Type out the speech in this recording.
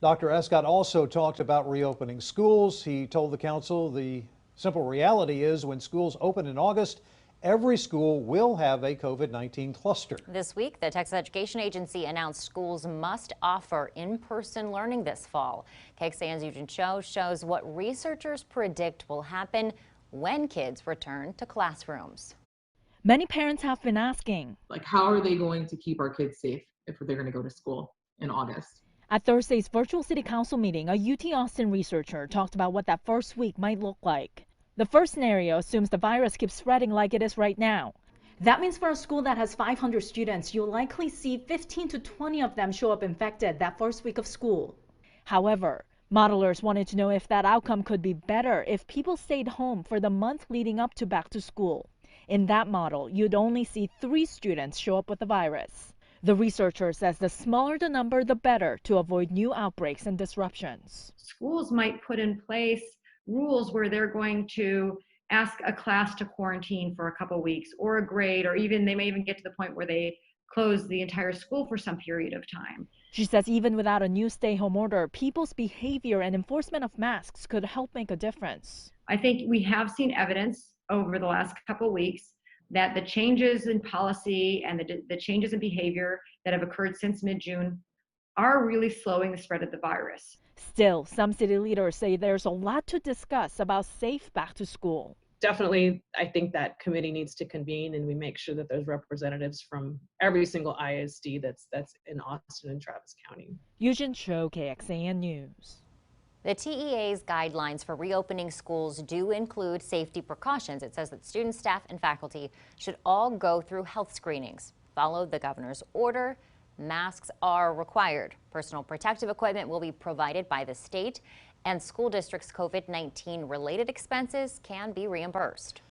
Dr. Escott also talked about reopening schools. He told the council the simple reality is when schools open in August, every school will have a COVID-19 cluster. This week, the Texas Education Agency announced schools must offer in-person learning this fall. KXAN's Yoojin Cho shows what researchers predict will happen when kids return to classrooms. Many parents have been asking, like, how are they going to keep our kids safe if they're going to go to school in August? At Thursday's virtual city council meeting, a UT Austin researcher talked about what that first week might look like. The first scenario assumes the virus keeps spreading like it is right now. That means for a school that has 500 students, you'll likely see 15 to 20 of them show up infected that first week of school. However, modelers wanted to know if that outcome could be better if people stayed home for the month leading up to back to school. In that model, you'd only see 3 students show up with the virus. The researcher says the smaller the number, the better to avoid new outbreaks and disruptions. Schools might put in place rules where they're going to ask a class to quarantine for a couple weeks, or a grade, or even they may even get to the point where they close the entire school for some period of time. She says even without a new stay-home order, people's behavior and enforcement of masks could help make a difference. I think we have seen evidence over the last couple weeks that the changes in policy and the changes in behavior that have occurred since mid-June are really slowing the spread of the virus. Still, some city leaders say there's a lot to discuss about safe back to school. Definitely, I think that committee needs to convene and we make sure that there's representatives from every single ISD that's in Austin and Travis County. Yoojin Cho, KXAN News. The TEA's guidelines for reopening schools do include safety precautions. It says that students, staff, and faculty should all go through health screenings. Follow the governor's order. Masks are required. Personal protective equipment will be provided by the state, and school districts' COVID-19 related expenses can be reimbursed.